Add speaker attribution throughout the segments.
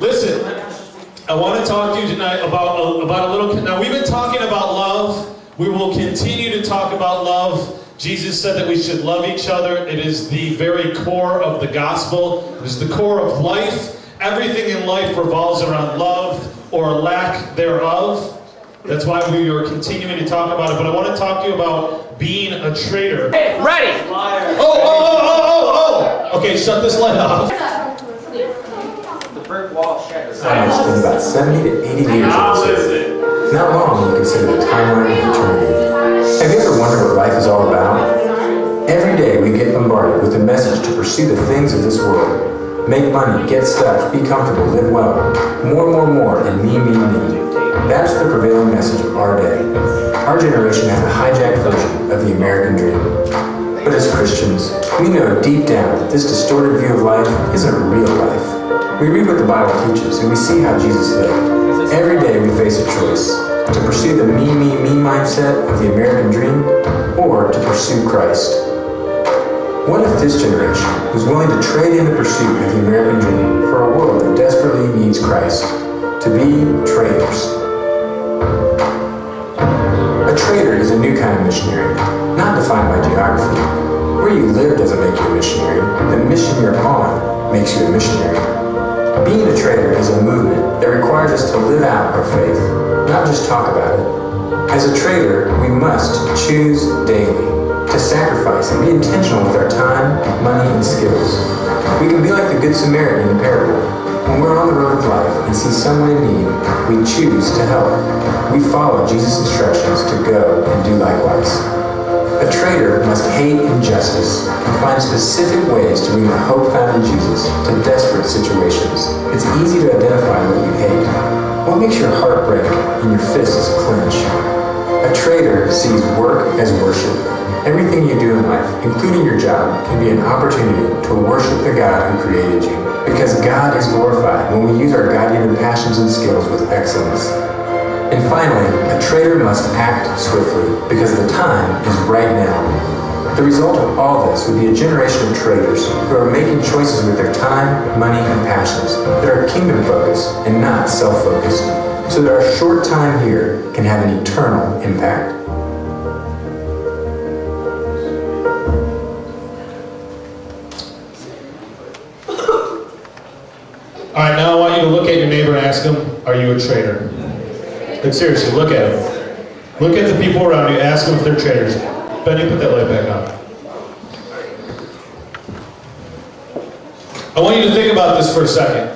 Speaker 1: Listen, I want to talk to you tonight about a little. Now, we've been talking about love. We will continue to talk about love. Jesus said that we should love each other. It is the very core of the gospel. It is the core of life. Everything in life revolves around love or lack thereof. That's why we are continuing to talk about it. But I want to talk to you about being a traitor.
Speaker 2: Hey, ready!
Speaker 1: Oh! Okay, shut this light off.
Speaker 2: The brick wall shattered.
Speaker 3: Science spends about 70 to 80 years on this earth. Not long when you consider the timeline of eternity. Have you ever wondered what life is all about? Every day we get bombarded with a message to pursue the things of this world. Make money, get stuff, be comfortable, live well. More, and me. That's the prevailing message of our day. Our generation has a hijacked version of the American dream. But as Christians, we know deep down that this distorted view of life isn't real life. We read what the Bible teaches and we see how Jesus lived. Every day we face a choice: to pursue the me mindset of the American dream, or to pursue Christ. What if this generation was willing to trade in the pursuit of the American dream for a world that desperately needs Christ? To be traitors. A traitor is a new kind of missionary, not defined by geography. Where you live doesn't make you a missionary. The mission you're on makes you a missionary. Being a traitor is a movement that requires us to live out our faith, not just talk about it. As a traitor, we must choose daily to sacrifice and be intentional with our time, money, and skills. We can be like the Good Samaritan in the parable. When we're on the road of life and see someone in need, we choose to help. We follow Jesus' instructions to go and do likewise. A traitor must hate injustice and find specific ways to bring the hope found in Jesus to desperate situations. It's easy to identify what you hate. What makes your heart break and your fists clench? A traitor sees work as worship. Everything you do in life, including your job, can be an opportunity to worship the God who created you. Because God is glorified when we use our God-given passions and skills with excellence. And finally, a traitor must act swiftly, because the time is right now. The result of all this would be a generation of traitors who are making choices with their time, money, and passions that are kingdom-focused and not self-focused, so that our short time here can have an eternal impact.
Speaker 1: All right, now I want you to look at your neighbor and ask him, are you a traitor? Like, seriously, look at him. Look at the people around you, ask them if they're traitors. Benny, put that light back on. I want you to think about this for a second.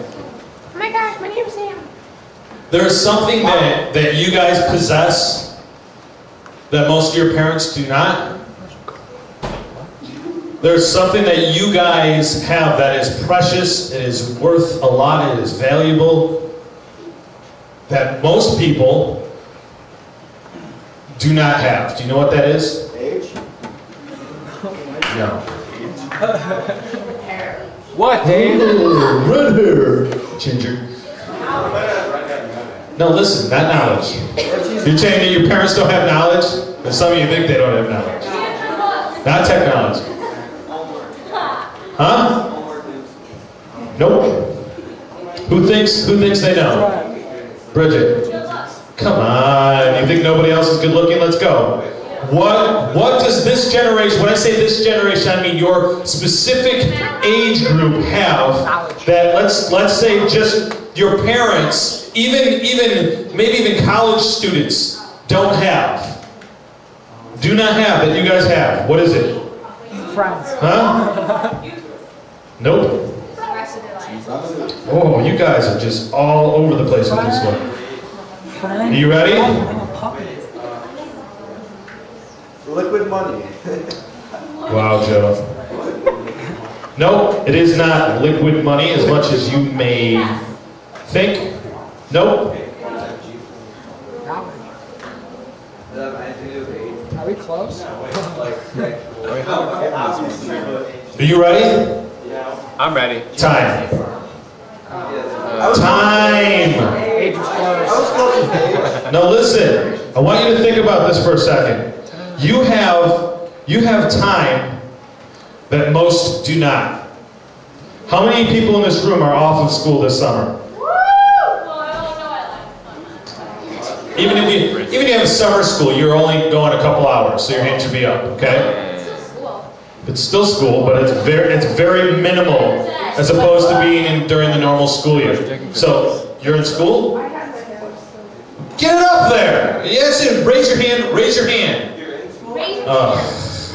Speaker 4: Oh my gosh, my name's Sam.
Speaker 1: There is something that you guys possess that most of your parents do not. There's something that you guys have that is precious, it is worth a lot, it is valuable, that most people do not have. Do you know what that is?
Speaker 2: Age?
Speaker 1: No.
Speaker 2: What, Dave?
Speaker 1: Red hair. Ginger. No, listen, not knowledge. You're saying that your parents don't have knowledge? And some of you think they don't have knowledge. Not technology. Huh? Nope. Who thinks they know? Bridget. Come on. You think nobody else is good looking? Let's go. What does this generation, when I say this generation, I mean your specific age group have that let's say just your parents, maybe even college students don't have. Do not have that you guys have. What is it?
Speaker 4: Friends.
Speaker 1: Huh? Nope. Oh, you guys are just all over the place with this one. Are you ready?
Speaker 2: Liquid money.
Speaker 1: Wow, Joe. Nope, it is not liquid money as much as you may think. Nope.
Speaker 4: Are we close?
Speaker 1: Are you ready?
Speaker 2: I'm ready.
Speaker 1: Time. Time.
Speaker 4: Age was close.
Speaker 1: Now listen, I want you to think about this for a second. You have time that most do not. How many people in this room are off of school this summer? Even if you have summer school, you're only going a couple hours, so your hand should be up, okay? It's still school, but it's very minimal as opposed to being during the normal school year. So, you're in school? Get it up there! Yes, raise your hand, raise your hand.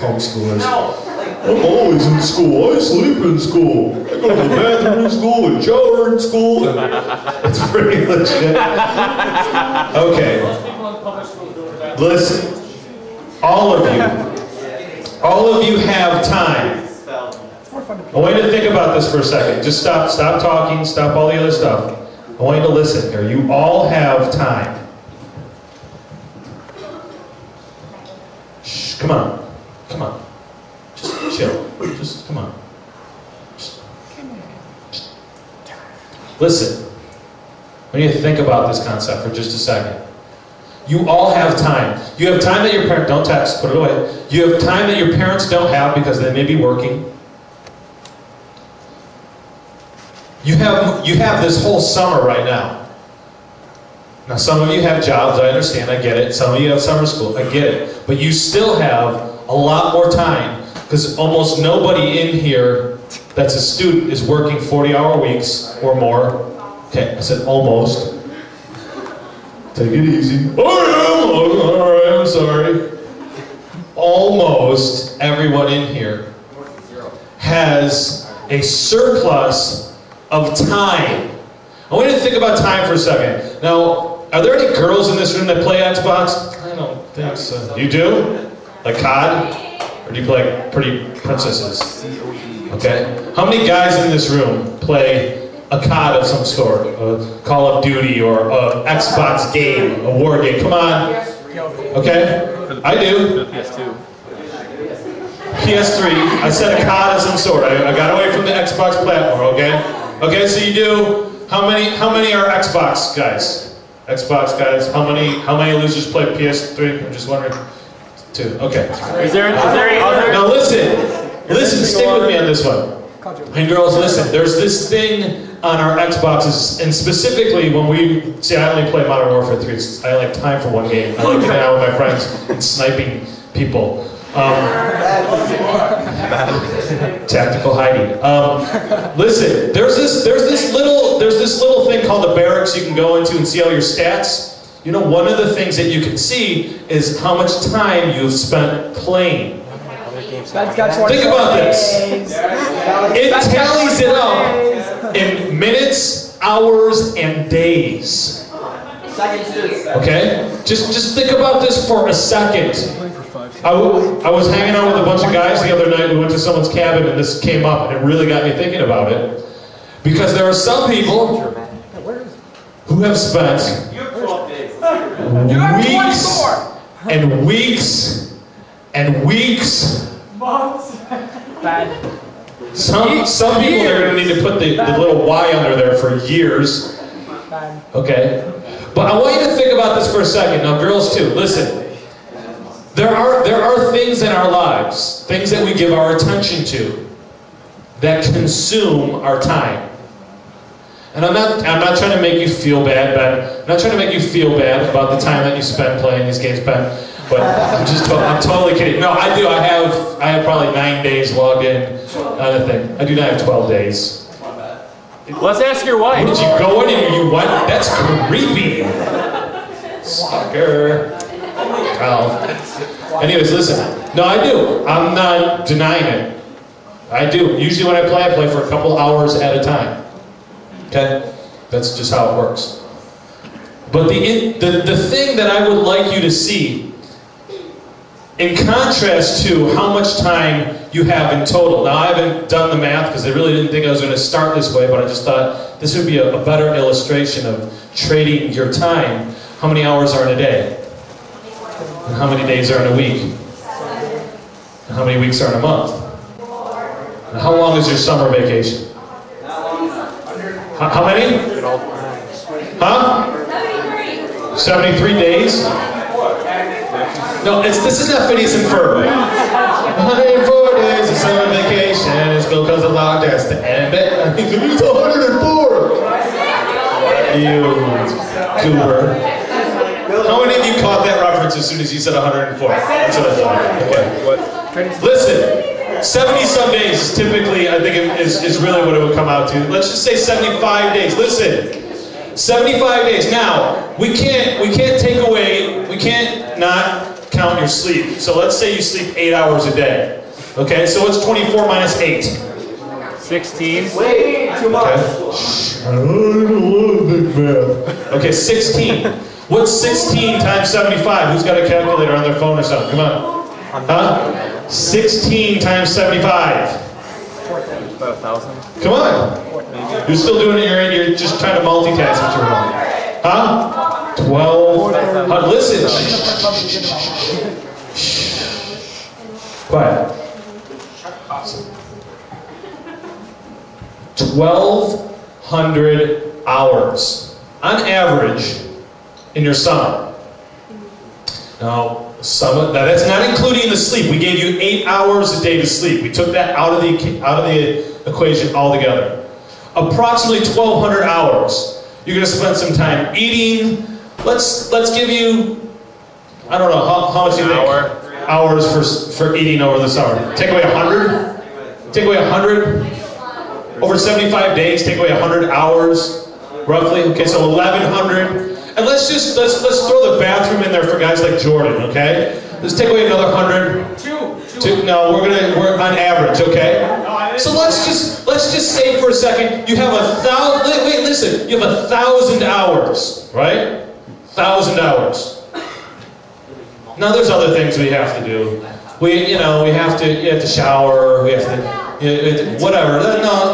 Speaker 1: Homeschoolers. I'm always in school. I sleep in school. I go to the bathroom in school and shower in school. It's pretty legit. Okay. Listen. All of you have time. I want you to think about this for a second. Just stop talking, stop all the other stuff. I want you to listen here. You all have time. Shh, come on. Come on. Just chill. Just come on. Just listen. I need to think about this concept for just a second. You all have time. You have time that your parents don't text, put it away. You have time that your parents don't have because they may be working. You have this whole summer right now. Now some of you have jobs, I understand, I get it. Some of you have summer school, I get it. But you still have a lot more time because almost nobody in here that's a student is working 40-hour weeks or more. Okay, I said almost. Take it easy. Alright, I'm sorry. Almost everyone in here has a surplus of time. I want you to think about time for a second. Now, are there any girls in this room that play Xbox? I don't think so. You do? Like COD? Or do you play like Pretty Princesses? Okay. How many guys in this room play a COD of some sort? A Call of Duty or a Xbox game, a war game? Come on. Okay? I do.
Speaker 2: PS2.
Speaker 1: PS3. I said a COD of some sort. I got away from the Xbox platform, okay? Okay, so you do. How many are Xbox guys? Xbox guys. How many losers play PS3? I'm just wondering. 2. Okay.
Speaker 2: Is there any other?
Speaker 1: Now listen, stick with me on this one. And girls, listen, there's this thing on our Xboxes, and specifically when we, see I only play Modern Warfare 3, I only have time for one game. I like hanging out with my friends and sniping people. Tactical hiding. Listen, there's this little thing called the barracks you can go into and see all your stats. You know, one of the things that you can see is how much time you've spent playing. Think about this. It tallies it up in minutes, hours, and days. Okay? Just think about this for a second. I was hanging out with a bunch of guys the other night. We went to someone's cabin and this came up and it really got me thinking about it. Because there are some people who have spent weeks and weeks and weeks. Some people are going to need to put the little Y under there for years. Okay? But I want you to think about this for a second. Now girls too, listen. There are things in our lives, things that we give our attention to, that consume our time. And I'm not trying to make you feel bad, Ben. I'm not trying to make you feel bad about the time that you spend playing these games, Ben. But I'm totally kidding. No, I do. I have probably 9 days logged in on the thing. I do not have 12 days.
Speaker 2: Let's ask your wife.
Speaker 1: Did you go in and you went? That's creepy. Sucker. 12. Anyways, listen. No, I do. I'm not denying it. I do. Usually when I play for a couple hours at a time. Okay? That's just how it works. But the thing that I would like you to see, in contrast to how much time you have in total. Now, I haven't done the math because I really didn't think I was going to start this way, but I just thought this would be a better illustration of trading your time. How many hours are in a day? And how many days are in a week? And how many weeks are in a month? And how long is your summer vacation? How many? Huh? 73 days? No, this is not Phineas and Ferb. 104 days of summer vacation. It's go because of long that's the end it. I think it's 104. You goober. How cards as soon as you said 104. That's what I thought. Okay. Listen, 70 some days is typically, I think, is really what it would come out to. Let's just say 75 days. Listen, 75 days. Now, we can't take away, we can't not count your sleep. So let's say you sleep 8 hours a day. Okay, so what's 24 minus 8?
Speaker 2: 16.
Speaker 5: Way too much.
Speaker 1: I don't love big math. Okay, 16. What's 16 times 75? Who's got a calculator on their phone or something? Come on. Huh? 16 times 75.
Speaker 2: About 1,000.
Speaker 1: Come on. You're still doing it, you're just trying to multitask with your phone. Huh? 12. Listen. Quiet. 1,200 hours on average in your summer. Now that's not including the sleep. We gave you 8 hours a day to sleep. We took that out of the equation altogether. Approximately 1,200 hours. You're going to spend some time eating. Let's give you, I don't know, how much do you think? Hours for eating over the summer. Take away 100? Take away 100? Over 75 days, take away 100 hours, roughly. Okay, so 1,100. And let's throw the bathroom in there for guys like Jordan, okay? Let's take away another 100. No, we're on average, okay? So let's just say for a second, you have 1,000. Wait, listen. You have 1,000 hours, right? 1,000 hours. Now there's other things we have to do. You have to shower. We have to. Whatever. No.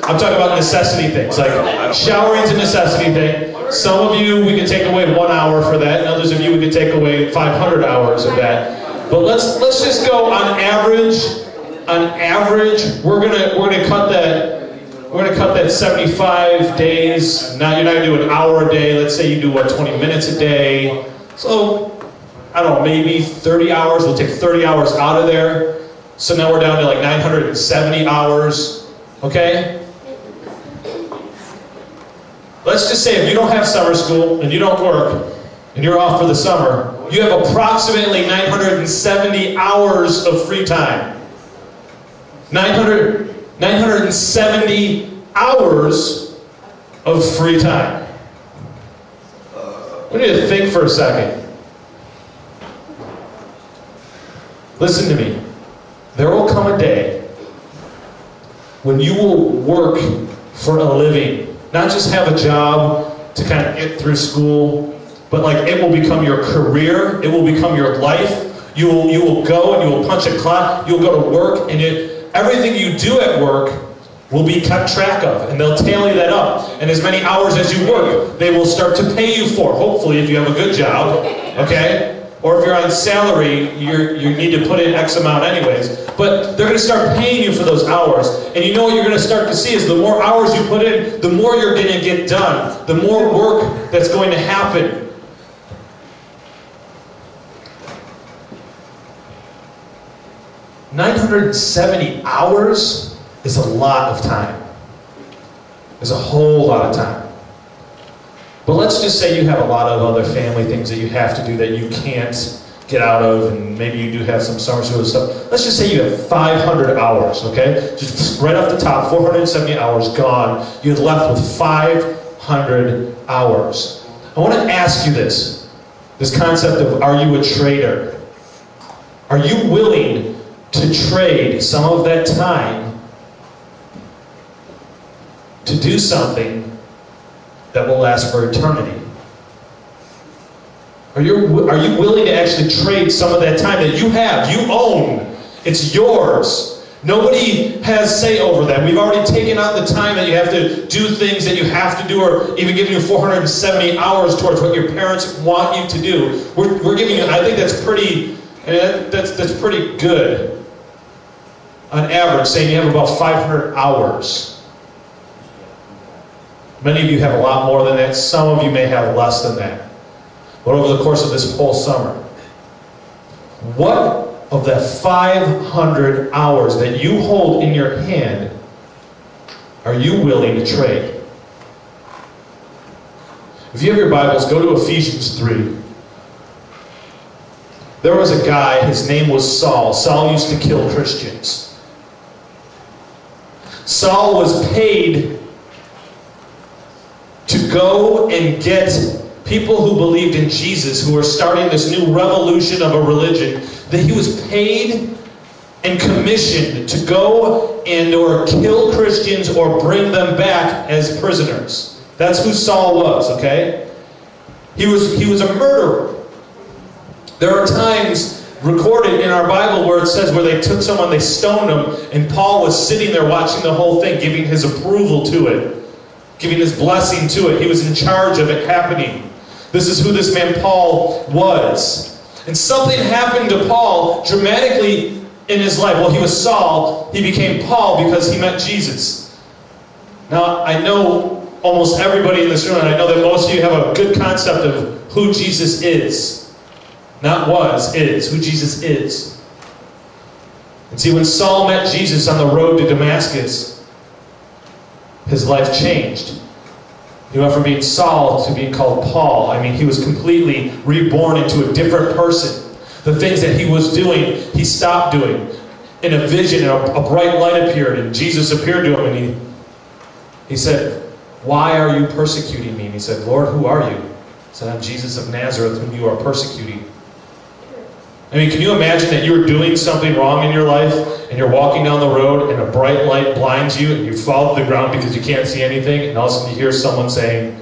Speaker 1: I'm talking about necessity things. Like showering's a necessity thing. Some of you we can take away 1 hour for that, and others of you we can take away 500 hours of that. But let's just go on average. On average, we're gonna cut that 75 days. Now you're not gonna do an hour a day. Let's say you do 20 minutes a day. So I don't know, maybe 30 hours. We'll take 30 hours out of there. So now we're down to like 970 hours, okay? Let's just say if you don't have summer school and you don't work and you're off for the summer, you have approximately 970 hours of free time. 970 hours of free time. We need to think for a second. Listen to me. There will come a day when you will work for a living, not just have a job to kind of get through school, but like it will become your career, it will become your life. You will go and you will punch a clock, you'll go to work, and everything you do at work will be kept track of, and they'll tally that up. And as many hours as you work, they will start to pay you for, hopefully if you have a good job, okay? Or if you're on salary, you need to put in X amount anyways. But they're going to start paying you for those hours. And you know what you're going to start to see is the more hours you put in, the more you're going to get done. The more work that's going to happen. $970 hours is a lot of time. It's a whole lot of time. But let's just say you have a lot of other family things that you have to do that you can't get out of, and maybe you do have some summer school stuff. Let's just say you have 500 hours, okay? Just right off the top, 470 hours gone. You're left with 500 hours. I want to ask you this concept of, are you a trader? Are you willing to trade some of that time to do something that will last for eternity? Are you willing to actually trade some of that time that you have, you own, it's yours? Nobody has say over that. We've already taken out the time that you have to do things that you have to do, or even giving you 470 hours towards what your parents want you to do. We're giving you, I think that's pretty good on average, saying you have about 500 hours. Many of you have a lot more than that. Some of you may have less than that. But over the course of this whole summer, what of that 500 hours that you hold in your hand are you willing to trade? If you have your Bibles, go to Ephesians 3. There was a guy, his name was Saul. Saul used to kill Christians. Saul was paid to go and get people who believed in Jesus, who were starting this new revolution of a religion, that he was paid and commissioned to go and or kill Christians or bring them back as prisoners. That's who Saul was, okay? He was a murderer. There are times recorded in our Bible where it says where they took someone, they stoned him, and Paul was sitting there watching the whole thing, giving his approval to it, giving his blessing to it. He was in charge of it happening. This is who this man Paul was. And something happened to Paul dramatically in his life. Well, he was Saul. He became Paul because he met Jesus. Now, I know almost everybody in this room, and I know that most of you have a good concept of who Jesus is. Not was, is. Who Jesus is. And see, when Saul met Jesus on the road to Damascus, his life changed. He went from being Saul to being called Paul. I mean, he was completely reborn into a different person. The things that he was doing, he stopped doing. In a vision, a bright light appeared, and Jesus appeared to him, and he said, "Why are you persecuting me?" And he said, "Lord, who are you?" He said, "I'm Jesus of Nazareth, whom you are persecuting." I mean, can you imagine that you were doing something wrong in your life, and you're walking down the road, and a bright light blinds you, and you fall to the ground because you can't see anything, and all of a sudden you hear someone saying,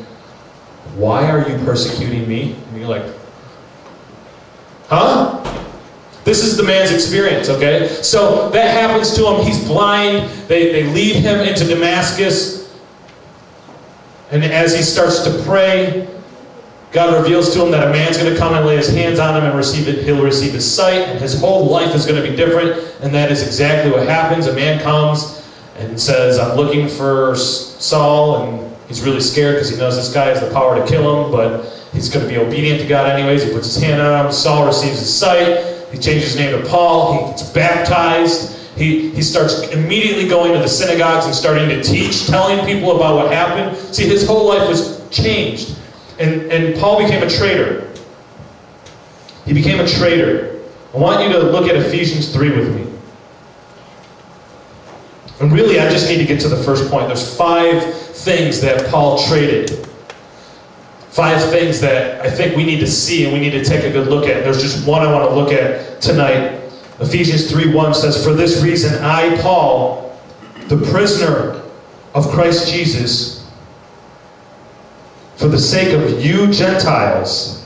Speaker 1: "Why are you persecuting me?" And you're like, huh? This is the man's experience, okay? So that happens to him. He's blind. They lead him into Damascus. And as he starts to pray, God reveals to him that a man's going to come and lay his hands on him and he'll receive his sight, and his whole life is going to be different. And that is exactly what happens. A man comes and says, "I'm looking for Saul," and he's really scared because he knows this guy has the power to kill him, but he's going to be obedient to God anyways. He puts his hand on him. Saul receives his sight. He changes his name to Paul. He gets baptized. He starts immediately going to the synagogues and starting to teach, telling people about what happened. See, his whole life was changed. And Paul became a traitor. He became a traitor. I want you to look at Ephesians 3 with me. And really, I just need to get to the first point. There's 5 things that Paul traded. 5 things that I think we need to see and we need to take a good look at. There's just one I want to look at tonight. Ephesians 3:1 says, "For this reason I, Paul, the prisoner of Christ Jesus, for the sake of you Gentiles."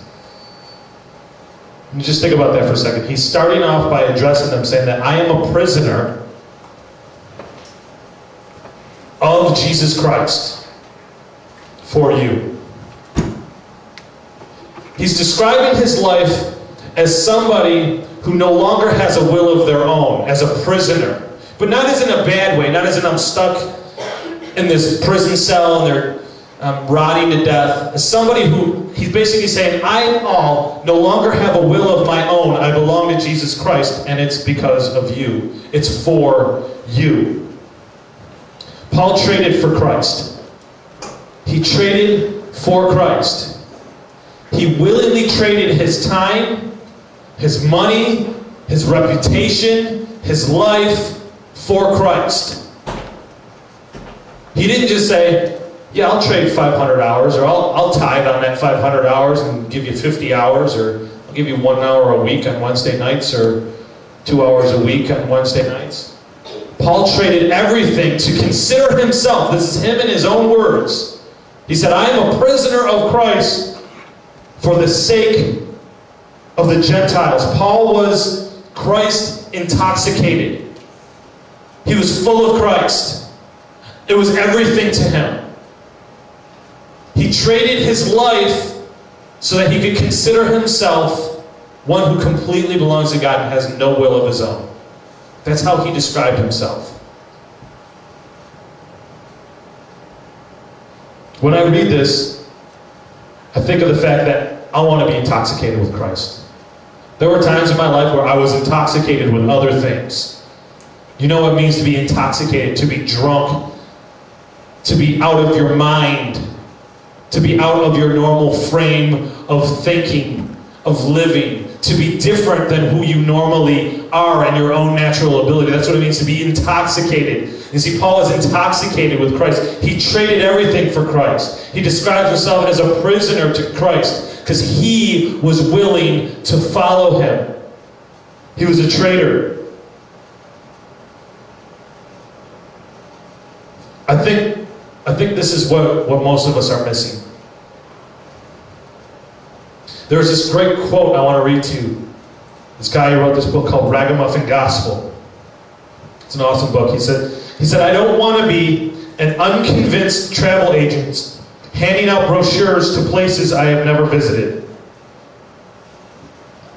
Speaker 1: And just think about that for a second. He's starting off by addressing them, saying that I am a prisoner of Jesus Christ for you. He's describing his life as somebody who no longer has a will of their own, as a prisoner. But not as in a bad way, not as in I'm stuck in this prison cell and they're rotting to death. As somebody who, he's basically saying, I, Paul, no longer have a will of my own. I belong to Jesus Christ, and it's because of you. It's for you. Paul traded for Christ. He traded for Christ. He willingly traded his time, his money, his reputation, his life for Christ. He didn't just say, yeah, I'll trade 500 hours, or I'll tithe on that 500 hours and give you 50 hours, or I'll give you 1 hour a week on Wednesday nights, or 2 hours a week on Wednesday nights. Paul traded everything to consider himself. This is him in his own words. He said, I am a prisoner of Christ for the sake of the Gentiles. Paul was Christ intoxicated. He was full of Christ. It was everything to him. He traded his life so that he could consider himself one who completely belongs to God and has no will of his own. That's how he described himself. When I read this, I think of the fact that I want to be intoxicated with Christ. There were times in my life where I was intoxicated with other things. You know what it means to be intoxicated, to be drunk, to be out of your mind, to be out of your normal frame of thinking, of living, to be different than who you normally are and your own natural ability. That's what it means to be intoxicated. You see, Paul is intoxicated with Christ. He traded everything for Christ. He describes himself as a prisoner to Christ because he was willing to follow him. He was a traitor. I think this is what most of us are missing. There's this great quote I want to read to you. This guy who wrote this book called Ragamuffin Gospel. It's an awesome book. He said, I don't want to be an unconvinced travel agent handing out brochures to places I have never visited.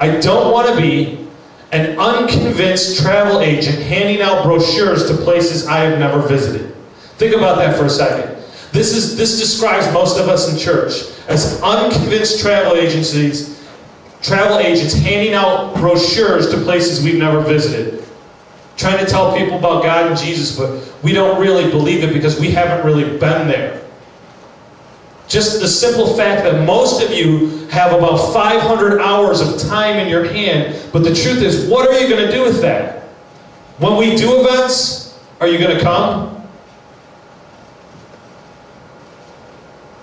Speaker 1: I don't want to be an unconvinced travel agent handing out brochures to places I have never visited. Think about that for a second. This describes most of us in church as unconvinced travel agents handing out brochures to places we've never visited. Trying to tell people about God and Jesus, but we don't really believe it because we haven't really been there. Just the simple fact that most of you have about 500 hours of time in your hand, but the truth is, what are you going to do with that? When we do events, are you going to come?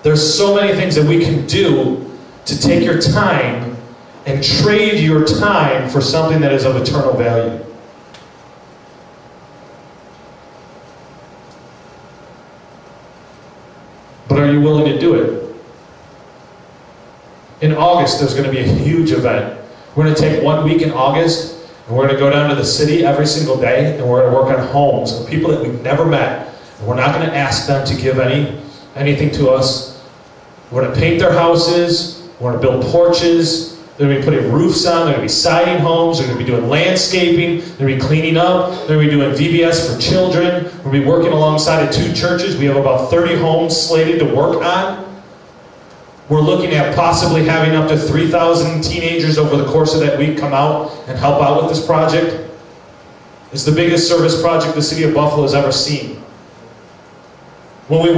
Speaker 1: There's so many things that we can do to take your time and trade your time for something that is of eternal value. But are you willing to do it? In August, there's going to be a huge event. We're going to take 1 week in August, and we're going to go down to the city every single day, and we're going to work on homes of people that we've never met. And we're not going to ask them to give anything to us. We're going to paint their houses. We're going to build porches. They're going to be putting roofs on. They're going to be siding homes. They're going to be doing landscaping. They're going to be cleaning up. They're going to be doing VBS for children. We're going to be working alongside of 2 churches. We have about 30 homes slated to work on. We're looking at possibly having up to 3,000 teenagers over the course of that week come out and help out with this project. It's the biggest service project the city of Buffalo has ever seen. When we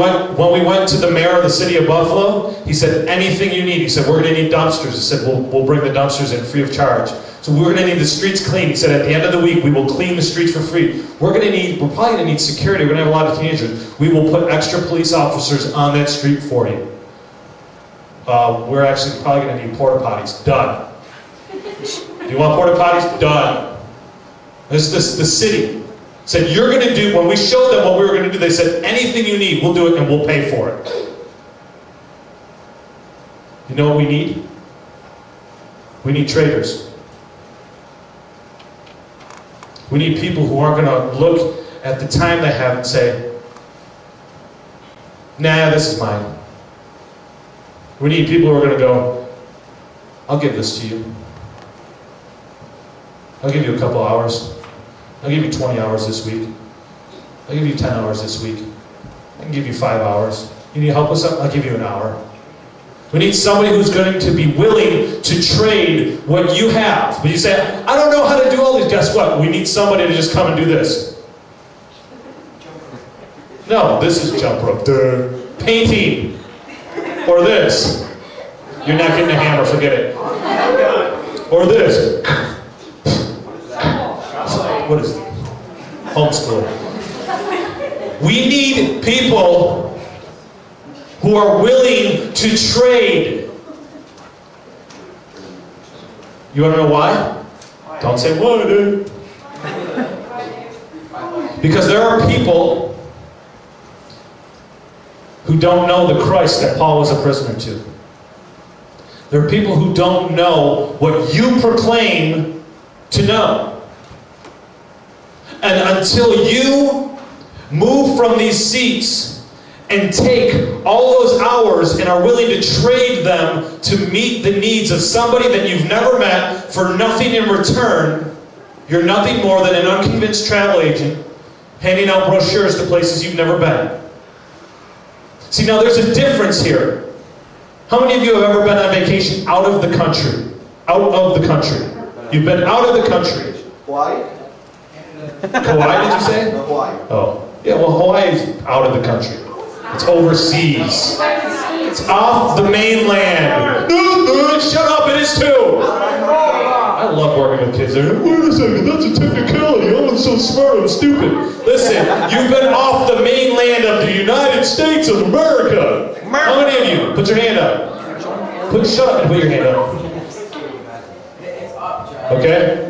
Speaker 1: went to the mayor of the city of Buffalo, he said, anything you need. He said, we're going to need dumpsters. He said, we'll bring the dumpsters in free of charge. So we're going to need the streets clean. He said, at the end of the week, we will clean the streets for free. We're probably going to need security. We're going to have a lot of teenagers. We will put extra police officers on that street for you. We're actually probably going to need porta potties. Done. Do you want porta potties? Done. The city said, you're going to do, when we showed them what we were going to do, they said, anything you need, we'll do it and we'll pay for it. You know what we need? We need traders. We need people who aren't going to look at the time they have and say, nah, this is mine. We need people who are going to go, I'll give this to you. I'll give you a couple hours. I'll give you 20 hours this week. I'll give you 10 hours this week. I can give you 5 hours. You need help with something? I'll give you an hour. We need somebody who's going to be willing to trade what you have. But you say, I don't know how to do all these. Guess what? We need somebody to just come and do this. No, this is jump rope. Duh. Painting. Or this. You're not getting a hammer, forget it. Or this. What is it? Homeschool. We need people who are willing to trade. You want to know why? Don't say why, dude. Because there are people who don't know the Christ that Paul was a prisoner to. There are people who don't know what you proclaim to know. And until you move from these seats and take all those hours and are willing to trade them to meet the needs of somebody that you've never met for nothing in return, you're nothing more than an unconvinced travel agent handing out brochures to places you've never been. See, now there's a difference here. How many of you have ever been on vacation out of the country? Out of the country. You've been out of the country.
Speaker 5: Hawaii?
Speaker 1: Hawaii, did you say?
Speaker 5: Hawaii.
Speaker 1: Oh. Yeah, well, Hawaii is out of the country. It's overseas. It's off the mainland. Shut up, it is too. arguing with kids. They're like, wait a second, that's a technicality. I'm so smart, I'm stupid. Listen, you've been off the mainland of the United States of America. How many of you? Put your hand up. Shut up and put your hand up. Okay?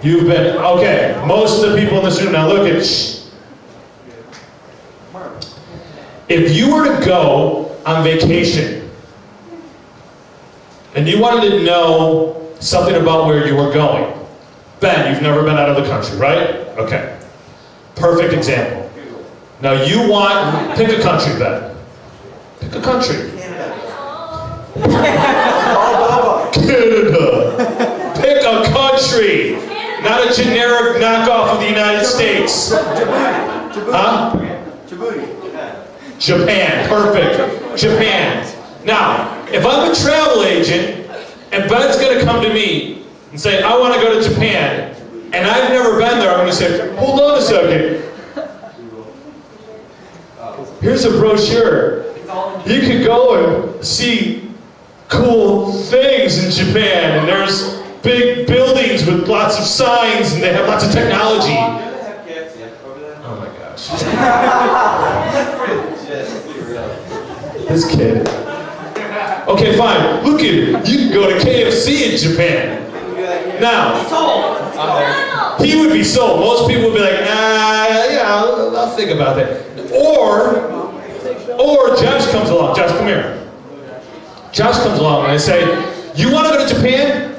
Speaker 1: You've been, okay, most of the people in this room, now look at, if you were to go on vacation, and you wanted to know something about where you were going, Ben, you've never been out of the country, right? Okay. Perfect example. Now you want, pick a country, Ben. Pick a country. Canada. Pick a country. Not a generic knockoff of the United States. Huh? Japan. Perfect. Japan. Now, if I'm a travel agent and Ben's going to come to me and say, I want to go to Japan, and I've never been there, I'm going to say, hold on a second. Here's a brochure. You could go and see cool things in Japan, and there's big buildings with lots of signs, and they have lots of technology. Oh my gosh. This kid. Okay, fine. Look at it. You can go to KFC in Japan. Now, he would be sold. Most people would be like, yeah, I'll think about that. Or Josh comes along. Josh, come here. Josh comes along and I say, you want to go to Japan?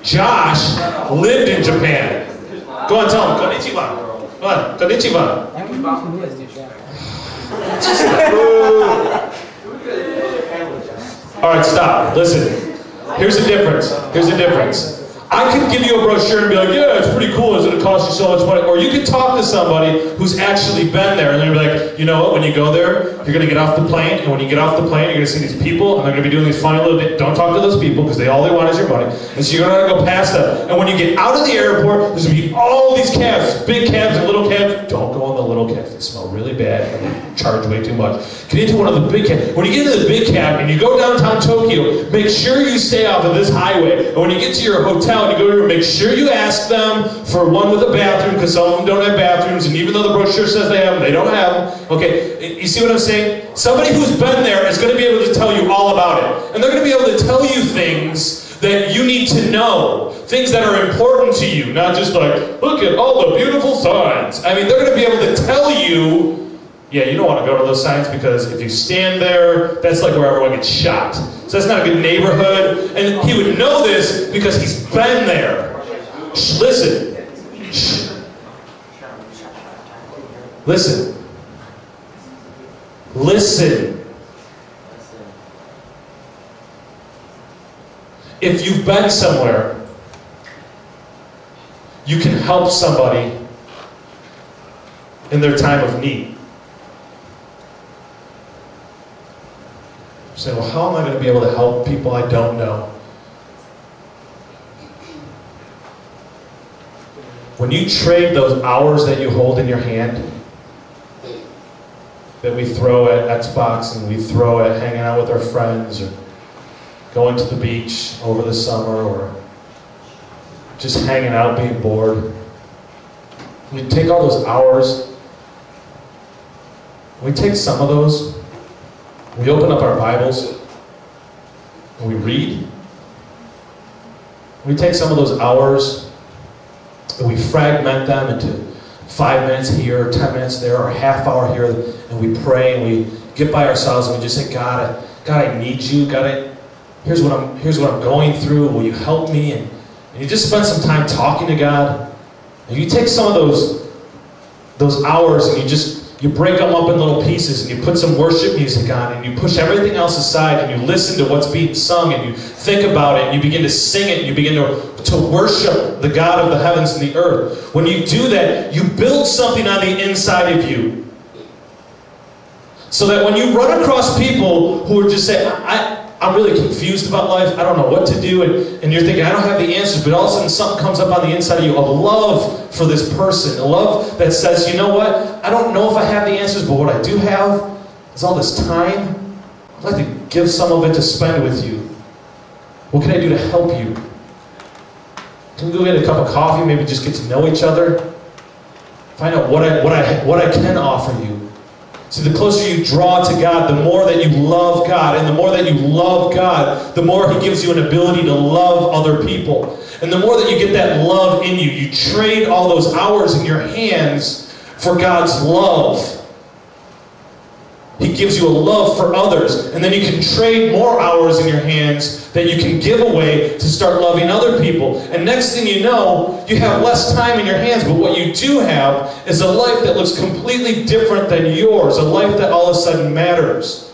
Speaker 1: Josh lived in Japan. Go on, tell him. Konnichiwa. Go on, konnichiwa. All right, stop. Listen. Here's the difference. I could give you a brochure and be like, yeah, it's pretty cool. It's going to cost you so much money. Or you could talk to somebody who's actually been there, and they're like, you know what, when you go there, you're going to get off the plane, and when you get off the plane, you're going to see these people, and they're going to be doing these funny little things. Don't talk to those people, because all they want is your money. And so you're going to go past them. And when you get out of the airport, there's going to be all these cabs, big cabs and little cabs. Don't go in the little cabs. They smell really bad, and they charge way too much. Get into one of the big cabs. When you get into the big cab, and you go downtown Tokyo, make sure you stay off of this highway. And when you get to your hotel, and you go to make sure you ask them for one with a bathroom, because some of them don't have bathrooms, and even though the brochure says they have them, they don't have them. Okay, you see what I'm saying? Somebody who's been there is going to be able to tell you all about it. And they're going to be able to tell you things that you need to know. Things that are important to you, not just like, look at all the beautiful signs. I mean, they're going to be able to tell you, yeah, you don't want to go to those signs, because if you stand there, that's like where everyone gets shot. So that's not a good neighborhood. And he would know this because he's been there. Shh, listen. Shh. Listen. Listen. If you've been somewhere, you can help somebody in their time of need. You say, well, how am I going to be able to help people I don't know? When you trade those hours that you hold in your hand, that we throw at Xbox and we throw at hanging out with our friends, or going to the beach over the summer, or just hanging out, being bored. We take all those hours, we take some of those, we open up our Bibles, and we read. We take some of those hours, and we fragment them into 5 minutes here, 10 minutes there, or a half hour here, and we pray, and we get by ourselves, and we just say, God, I need you. God, here's what I'm going through. Will you help me? And you just spend some time talking to God. And you take some of those hours, and you break them up in little pieces, and you put some worship music on, and you push everything else aside, and you listen to what's being sung, and you think about it, and you begin to sing it, and you begin to worship the God of the heavens and the earth. When you do that, you build something on the inside of you. So that when you run across people who are just saying, I'm really confused about life, I don't know what to do, and you're thinking, I don't have the answers, but all of a sudden something comes up on the inside of you, of love for this person, a love that says, you know what, I don't know if I have the answers, but what I do have is all this time. I'd like to give some of it to spend with you. What can I do to help you? Can we go get a cup of coffee, maybe just get to know each other? Find out what I can offer you. See, the closer you draw to God, the more that you love God. And the more that you love God, the more He gives you an ability to love other people. And the more that you get that love in you, you trade all those hours in your hands for God's love. He gives you a love for others. And then you can trade more hours in your hands that you can give away to start loving other people. And next thing you know, you have less time in your hands. But what you do have is a life that looks completely different than yours. A life that all of a sudden matters.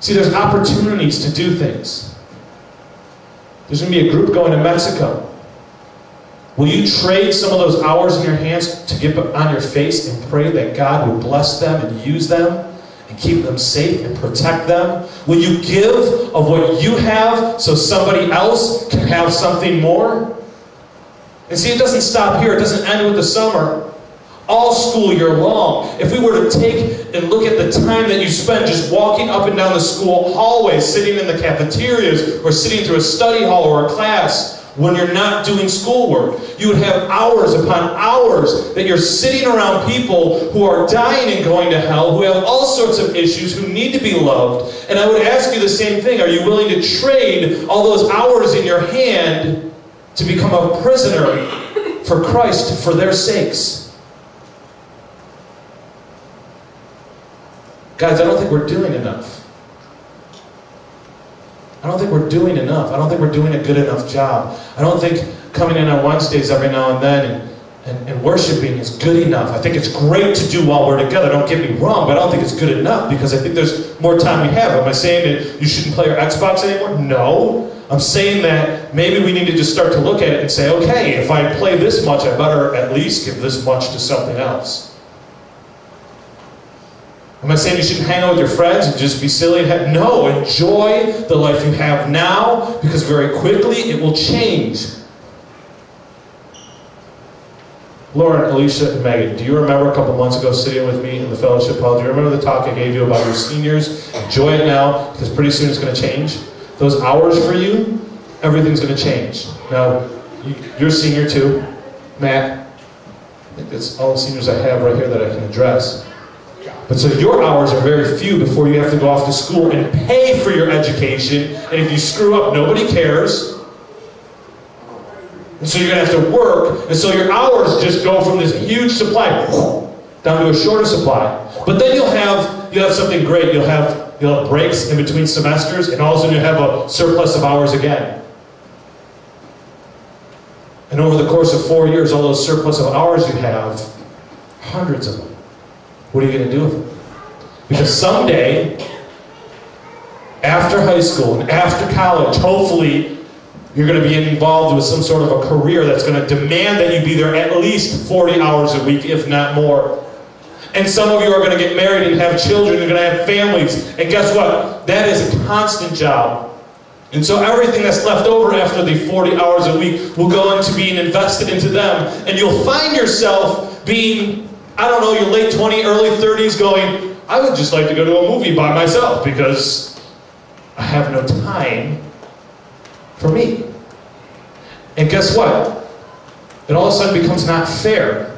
Speaker 1: See, there's opportunities to do things. There's going to be a group going to Mexico. Will you trade some of those hours in your hands to get on your face and pray that God would bless them and use them and keep them safe and protect them? Will you give of what you have so somebody else can have something more? And see, it doesn't stop here. It doesn't end with the summer. All school year long. If we were to take and look at the time that you spend just walking up and down the school hallways, sitting in the cafeterias, or sitting through a study hall or a class, when you're not doing schoolwork, you would have hours upon hours that you're sitting around people who are dying and going to hell, who have all sorts of issues, who need to be loved. And I would ask you the same thing. Are you willing to trade all those hours in your hand to become a prisoner for Christ, for their sakes? Guys, I don't think we're doing enough. I don't think we're doing enough. I don't think we're doing a good enough job. I don't think coming in on Wednesdays every now and then and worshiping is good enough. I think it's great to do while we're together. Don't get me wrong, but I don't think it's good enough because I think there's more time we have. Am I saying that you shouldn't play your Xbox anymore? No. I'm saying that maybe we need to just start to look at it and say, okay, if I play this much, I better at least give this much to something else. Am I saying you shouldn't hang out with your friends and just be silly? No, enjoy the life you have now because very quickly it will change. Lauren, Alicia, and Megan, do you remember a couple months ago sitting with me in the fellowship hall? Do you remember the talk I gave you about your seniors? Enjoy it now because pretty soon it's going to change. Those hours for you, everything's going to change. Now, you're a senior too. Matt, I think that's all the seniors I have right here that I can address. But so your hours are very few before you have to go off to school and pay for your education. And if you screw up, nobody cares. And so you're going to have to work. And so your hours just go from this huge supply down to a shorter supply. But then you'll have something great. You'll have breaks in between semesters, and all of a sudden you'll have a surplus of hours again. And over the course of 4 years, all those surplus of hours you have, hundreds of them. What are you going to do with them? Because someday, after high school and after college, hopefully, you're going to be involved with some sort of a career that's going to demand that you be there at least 40 hours a week, if not more. And some of you are going to get married and have children, you're going to have families. And guess what? That is a constant job. And so everything that's left over after the 40 hours a week will go into being invested into them. And you'll find yourself being, I don't know, your late 20s, early 30s going, I would just like to go to a movie by myself because I have no time for me. And guess what? It all of a sudden becomes not fair.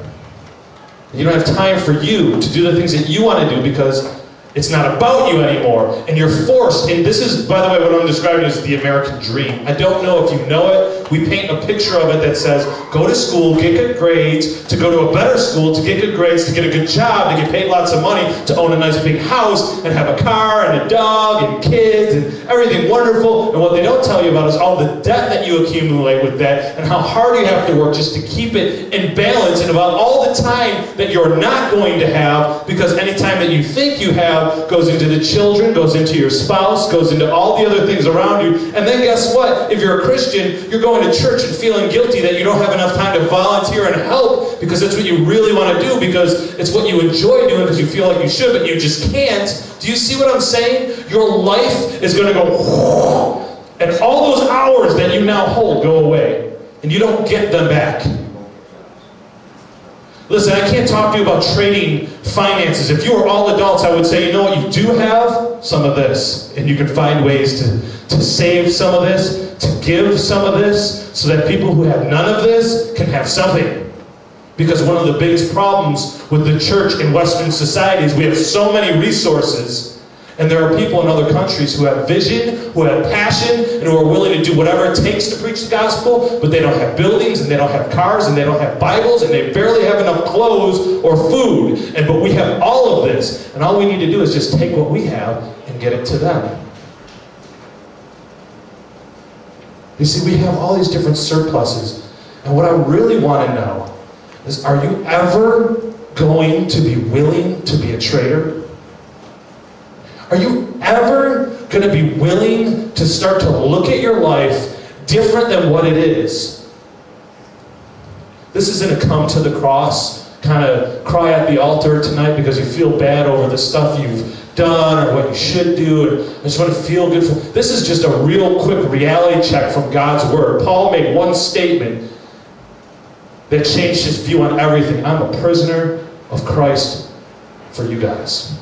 Speaker 1: You don't have time for you to do the things that you want to do because it's not about you anymore. And you're forced, and this is, by the way, what I'm describing as the American dream. I don't know if you know it. We paint a picture of it that says, go to school, get good grades, to go to a better school, to get good grades, to get a good job, to get paid lots of money, to own a nice big house, and have a car, and a dog, and kids, and everything wonderful. And what they don't tell you about is all the debt that you accumulate with that, and how hard you have to work just to keep it in balance, and about all the time that you're not going to have, because any time that you think you have goes into the children, goes into your spouse, goes into all the other things around you. And then guess what? If you're a Christian, you're going to church and feeling guilty that you don't have enough time to volunteer and help because that's what you really want to do, because it's what you enjoy doing because you feel like you should, but you just can't. Do you see what I'm saying? Your life is going to go, and all those hours that you now hold go away, and you don't get them back. Listen, I can't talk to you about trading finances. If you were all adults, I would say, you know what, you do have some of this. And you can find ways to save some of this, to give some of this, so that people who have none of this can have something. Because one of the biggest problems with the church in Western society is we have so many resources, and there are people in other countries who have vision, who have passion, and who are willing to do whatever it takes to preach the gospel, but they don't have buildings, and they don't have cars, and they don't have Bibles, and they barely have enough clothes or food. But we have all of this, and all we need to do is just take what we have and get it to them. You see, we have all these different surpluses, and what I really want to know is, are you ever going to be willing to be a trader? Are you ever going to be willing to start to look at your life different than what it is? This isn't a come to the cross, kind of cry at the altar tonight because you feel bad over the stuff you've done or what you should do, and I just want to feel good. This is just a real quick reality check from God's Word. Paul made one statement that changed his view on everything. I'm a prisoner of Christ for you guys.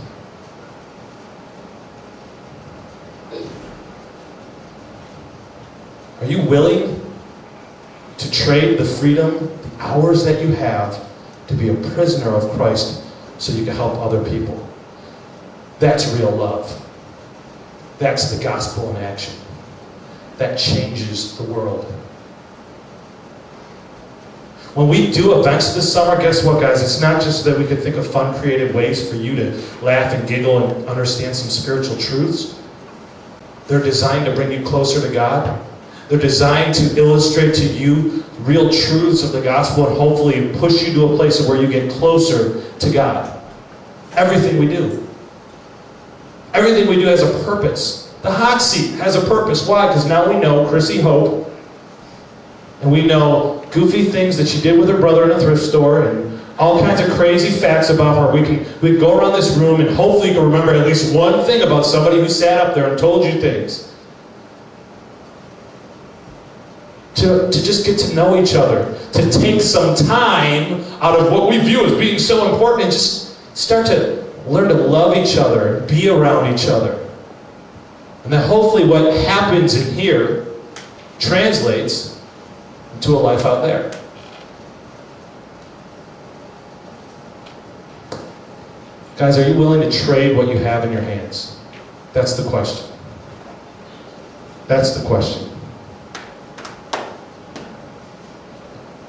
Speaker 1: Are you willing to trade the freedom, the hours that you have, to be a prisoner of Christ so you can help other people? That's real love. That's the gospel in action. That changes the world. When we do events this summer, guess what, guys? It's not just that we could think of fun, creative ways for you to laugh and giggle and understand some spiritual truths. They're designed to bring you closer to God. They're designed to illustrate to you real truths of the gospel and hopefully push you to a place where you get closer to God. Everything we do. Everything we do has a purpose. The hot seat has a purpose. Why? Because now we know Chrissy Hope, and we know goofy things that she did with her brother in a thrift store, and all kinds of crazy facts about her. We can go around this room and hopefully you can remember at least one thing about somebody who sat up there and told you things. To just get to know each other, to take some time out of what we view as being so important and just start to learn to love each other, be around each other. And then hopefully what happens in here translates into a life out there. Guys, are you willing to trade what you have in your hands? That's the question. That's the question.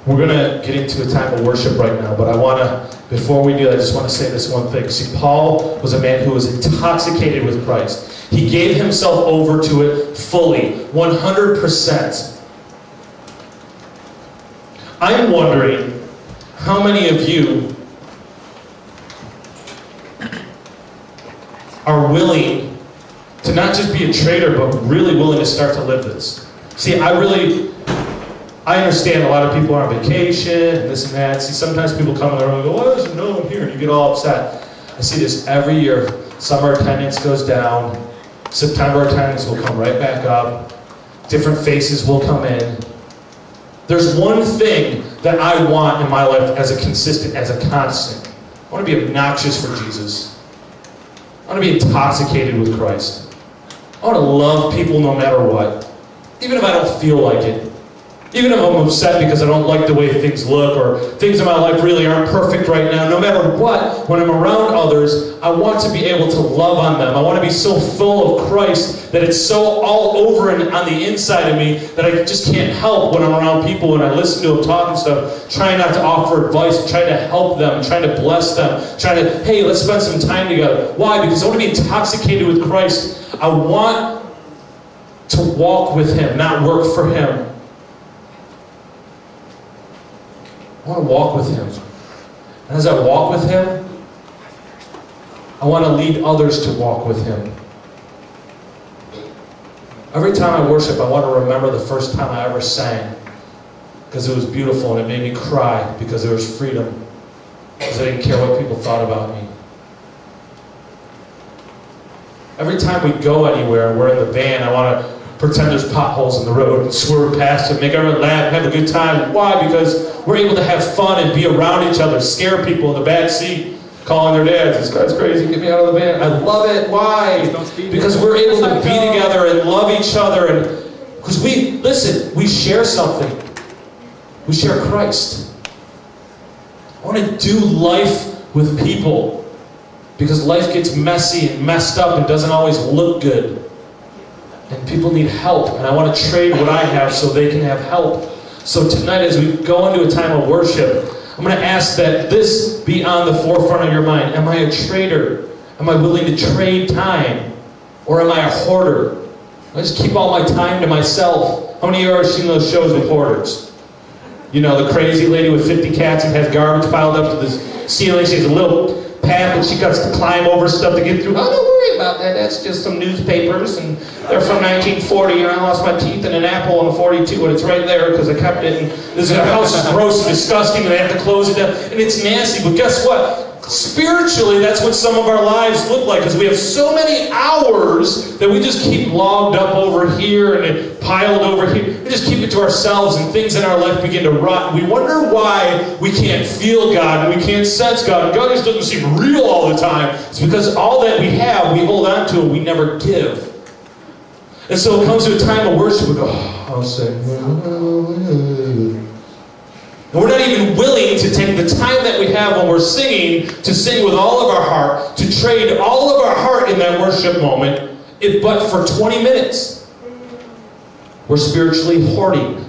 Speaker 1: We're going to get into a time of worship right now, but I want to, before we do that, I just want to say this one thing. See, Paul was a man who was intoxicated with Christ. He gave himself over to it fully, 100%. I'm wondering how many of you are willing to not just be a trader, but really willing to start to live this. See, I understand a lot of people are on vacation and this and that. See, sometimes people come in the room and go, why isn't no one here? And you get all upset. I see this every year. Summer attendance goes down. September attendance will come right back up. Different faces will come in. There's one thing that I want in my life as a consistent, as a constant. I want to be obnoxious for Jesus. I want to be intoxicated with Christ. I want to love people no matter what. Even if I don't feel like it. Even if I'm upset because I don't like the way things look or things in my life really aren't perfect right now, no matter what, when I'm around others, I want to be able to love on them. I want to be so full of Christ that it's so all over and on the inside of me that I just can't help when I'm around people and I listen to them talk and stuff, trying not to offer advice, trying to help them, trying to bless them, trying to, hey, let's spend some time together. Why? Because I want to be intoxicated with Christ. I want to walk with Him, not work for Him. I want to walk with Him. And as I walk with Him, I want to lead others to walk with Him. Every time I worship, I want to remember the first time I ever sang, because it was beautiful and it made me cry because there was freedom, because I didn't care what people thought about me. Every time we go anywhere and we're in the van, I want to pretend there's potholes in the road and swerve past them, make everyone laugh, have a good time. Why? Because we're able to have fun and be around each other, scare people in the back seat, calling their dads, this guy's crazy, get me out of the van. I love it. Why? Because we're able to be together and love each other, and because we share something. We share Christ. I want to do life with people because life gets messy and messed up and doesn't always look good. And people need help, and I want to trade what I have so they can have help. So tonight, as we go into a time of worship, I'm going to ask that this be on the forefront of your mind. Am I a trader? Am I willing to trade time? Or am I a hoarder? I just keep all my time to myself. How many of you have ever seen those shows with hoarders? You know, the crazy lady with 50 cats and has garbage piled up to the ceiling. She has a little path that she got to climb over stuff to get through. Oh, don't worry about that. That's just some newspapers, and they're from 1940, and I lost my teeth in an apple in a 42, and it's right there because I kept it. And this house is gross and disgusting, and they have to close it down, and it's nasty. But guess what? Spiritually, that's what some of our lives look like, because we have so many hours that we just keep logged up over here and piled over here. We just keep it to ourselves, and things in our life begin to rot. We wonder why we can't feel God and we can't sense God, and God just doesn't seem real all the time. It's because all that we have, we hold on to and we never give. And so it comes to a time of worship, we go, oh, I'll sing. And we're not even willing to take the time that we have when we're singing to sing with all of our heart, to trade all of our heart in that worship moment, but for 20 minutes. We're spiritually hoarding.